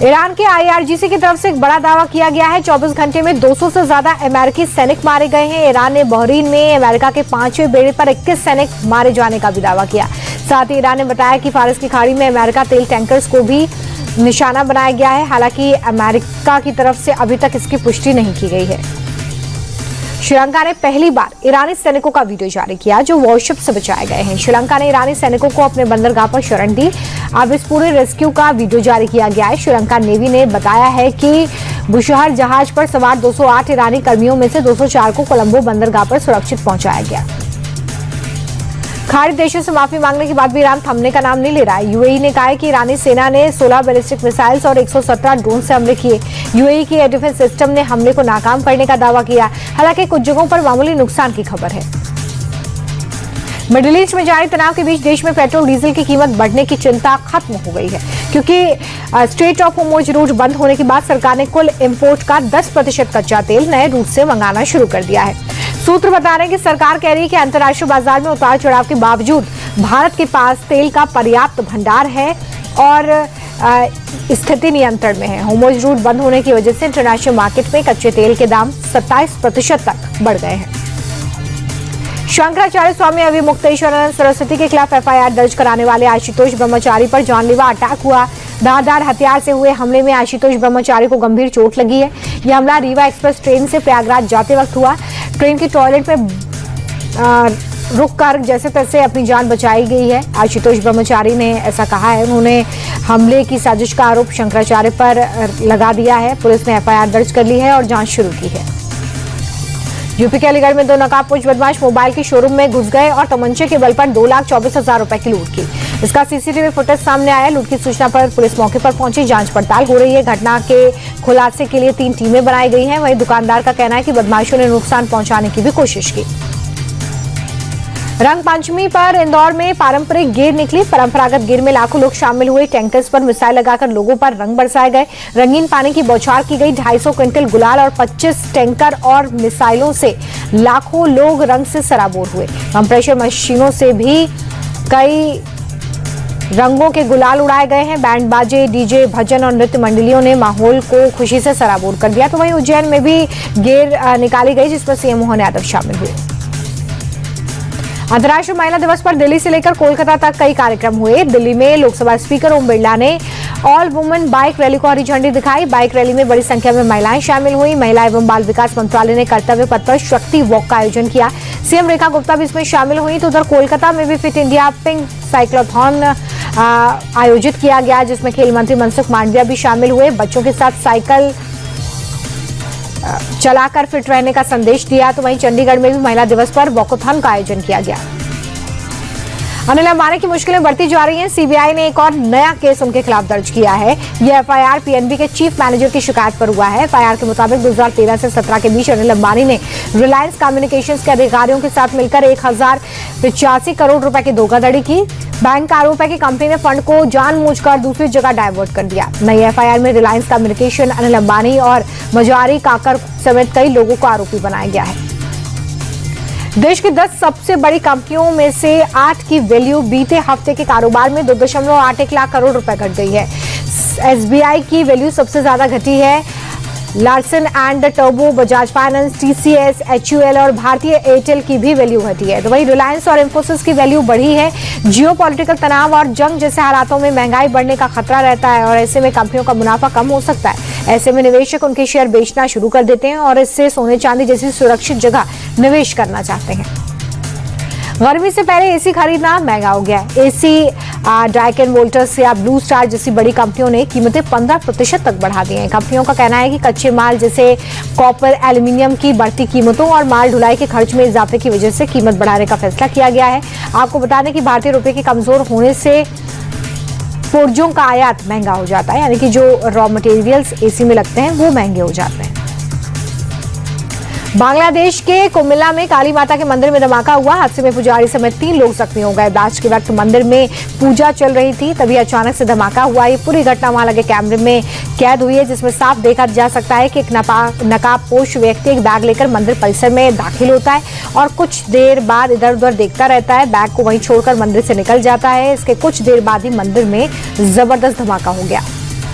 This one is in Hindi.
ईरान के IRGC की तरफ से एक बड़ा दावा किया गया है। 24 घंटे में 200 से ज्यादा अमेरिकी सैनिक मारे गए हैं। ईरान ने बहरीन में अमेरिका के 5वें बेड़े पर 21 सैनिक मारे जाने का भी दावा किया। साथ ही ईरान ने बताया कि फारस की खाड़ी में अमेरिका तेल टैंकर्स को भी निशाना बनाया गया है। हालांकि अमेरिका की तरफ से अभी तक इसकी पुष्टि नहीं की गई है। श्रीलंका ने पहली बार ईरानी सैनिकों का वीडियो जारी किया जो वॉरशिप से बचाए गए हैं। श्रीलंका ने ईरानी सैनिकों को अपने बंदरगाह पर शरण दी। अब इस पूरे रेस्क्यू का वीडियो जारी किया गया है। श्रीलंका नेवी ने बताया है कि बुशहर जहाज पर सवार 208 ईरानी कर्मियों में से 204 को कोलंबो बंदरगाह पर सुरक्षित पहुंचाया गया। खाड़ी देशों से माफी मांगने के बाद भी ईरान थमने का नाम नहीं ले रहा है। यूएई ने कहा है कि ईरानी सेना ने 16 बैलिस्टिक मिसाइल्स और 117 ड्रोन से हमले किए। यूएई की एयर डिफेंस सिस्टम ने हमले को नाकाम करने का दावा किया। हालांकि कुछ जगहों पर मामूली नुकसान की खबर है। मिडिल ईस्ट में जारी तनाव के बीच देश में पेट्रोल डीजल की कीमत बढ़ने की चिंता खत्म हो गई है, क्योंकि स्ट्रेट ऑफ होर्मुज रूट बंद होने के बाद सरकार ने कुल इंपोर्ट का 10% कच्चा तेल नए रूट से मंगाना शुरू कर दिया है। सूत्र बता रहे हैं कि सरकार कह रही है कि अंतर्राष्ट्रीय बाजार में उतार चढ़ाव के बावजूद भारत के पास तेल का पर्याप्त भंडार है और स्थिति नियंत्रण में है। होर्मुज रूट बंद होने की वजह से इंटरनेशनल मार्केट में कच्चे तेल के दाम 27% तक बढ़ गए हैं। शंकराचार्य स्वामी अविमुक्तेश्वरानंद सरस्वती के खिलाफ FIR दर्ज कराने वाले आशुतोष ब्रह्मचारी पर जानलेवा अटैक हुआ। धारदार हथियार से हुए हमले में आशुतोष ब्रह्मचारी को गंभीर चोट लगी है। यह हमला रीवा एक्सप्रेस ट्रेन से प्रयागराज जाते वक्त हुआ। ट्रेन की टॉयलेट में रुककर जैसे तैसे अपनी जान बचाई गई है। आशुतोष ब्रह्मचारी ने ऐसा कहा है। उन्होंने हमले की साजिश का आरोप शंकराचार्य पर लगा दिया है। पुलिस ने FIR दर्ज कर ली है और जांच शुरू की है। यूपी के अलीगढ़ में 2 नकाबपोश बदमाश मोबाइल की शोरूम में घुस गए और तमंचे के बल पर 2,24,000 रुपए की लूट की। इसका CCTV फुटेज सामने आया। लूट की सूचना पर पुलिस मौके पर पहुंची। जांच पड़ताल हो रही है। घटना के खुलासे के लिए 3 टीमें बनाई गई हैं। वहीं दुकानदार का कहना है कि बदमाशों ने नुकसान पहुंचाने की भी कोशिश की। रंग पंचमी पर इंदौर में पारंपरिक गेर निकली। परंपरागत गेर में लाखों लोग शामिल हुए। टैंकर्स पर मिसाइल लगाकर लोगों पर रंग बरसाए गए। रंगीन पानी की बौछार की गई। 250 क्विंटल गुलाल और 25 टैंकर और मिसाइलों से लाखों लोग रंग से सराबोर हुए। कम प्रेशर मशीनों से भी कई रंगों के गुलाल उड़ाए गए हैं। बैंड बाजे, डीजे, भजन और नृत्य मंडलियों ने माहौल को खुशी से सराबोर कर दिया। तो वहीं उज्जैन में भी गेर निकाली गई, जिसमें CM मोहन यादव शामिल हुए। अंतर्राष्ट्रीय महिला दिवस पर दिल्ली से लेकर कोलकाता तक कई कार्यक्रम हुए। दिल्ली में लोकसभा स्पीकर ओम बिरला ने ऑल वुमेन बाइक रैली को हरी झंडी दिखाई। बाइक रैली में बड़ी संख्या में महिलाएं शामिल हुई। महिला एवं बाल विकास मंत्रालय ने कर्तव्य पथ पर शक्ति वॉक का आयोजन किया। CM रेखा गुप्ता भी इसमें शामिल हुई। तो उधर कोलकाता में भी फिट इंडिया पिंक साइक्लोथॉन आयोजित किया गया, जिसमें खेल मंत्री मनसुख मांडविया भी शामिल हुए। बच्चों के साथ साइकिल चलाकर फिट रहने का संदेश दिया। तो वहीं चंडीगढ़ में भी महिला दिवस पर वॉकथॉन का आयोजन किया गया। अनिल अंबानी की मुश्किलें बढ़ती जा रही हैं। CBI ने एक और नया केस उनके खिलाफ दर्ज किया है। यह FIR PNB के चीफ मैनेजर की शिकायत पर हुआ है। FIR के मुताबिक 2013 से 17 के बीच अनिल अंबानी ने रिलायंस कम्युनिकेशंस के अधिकारियों के साथ मिलकर 1085 करोड़ रुपए की धोखाधड़ी की। बैंक का आरोप है कि कंपनी ने फंड को जानबूझकर दूसरी जगह डायवर्ट कर दिया। नई FIR में रिलायंस कम्युनिकेशन, अनिल अंबानी और मजारी काकर समेत कई लोगों को आरोपी बनाया गया है। देश की 10 सबसे बड़ी कंपनियों में से 8 की वैल्यू बीते हफ्ते के कारोबार में 2.81 लाख करोड़ रुपए घट गई है। SBI की वैल्यू सबसे ज्यादा घटी है। Larsen and turbo, Bajaj finance, TCS, HUL और भारतीय एयरटेल की भी वैल्यू घटी है। तो वहीं रिलायंस और इंफोसिस की वैल्यू बढ़ी है। जियोपॉलिटिकल तनाव और जंग जैसे हालातों में महंगाई बढ़ने का खतरा रहता है और ऐसे में कंपनियों का मुनाफा कम हो सकता है। ऐसे में निवेशक उनके शेयर बेचना शुरू कर देते हैं और इससे सोने चांदी जैसी सुरक्षित जगह निवेश करना चाहते हैं। गर्मी से पहले AC खरीदना महंगा हो गया है। AC, डाइकिन, वोल्टास या ब्लू स्टार जैसी बड़ी कंपनियों ने कीमतें 15% तक बढ़ा दी हैं। कंपनियों का कहना है कि कच्चे माल जैसे कॉपर, एल्यूमिनियम की बढ़ती कीमतों और माल ढुलाई के खर्च में इजाफे की वजह से कीमत बढ़ाने का फैसला किया गया है। आपको बता दें कि भारतीय रुपए के कमजोर होने से पुर्जों का आयात महंगा हो जाता है, यानी कि जो रॉ मटेरियल्स AC में लगते हैं वो महंगे हो जाते हैं। बांग्लादेश के कुमिल्ला में काली माता के मंदिर में धमाका हुआ। हादसे में पुजारी समेत 3 लोग जख्मी हो गए। ब्लास्ट के वक्त मंदिर में पूजा चल रही थी, तभी अचानक से धमाका हुआ। ये पूरी घटना वहां लगे कैमरे में कैद हुई है, जिसमें साफ देखा जा सकता है कि एक नकाबपोश व्यक्ति एक बैग लेकर मंदिर परिसर में दाखिल होता है और कुछ देर बाद इधर उधर देखता रहता है। बैग को वहीं छोड़कर मंदिर से निकल जाता है। इसके कुछ देर बाद ही मंदिर में जबरदस्त धमाका हो गया।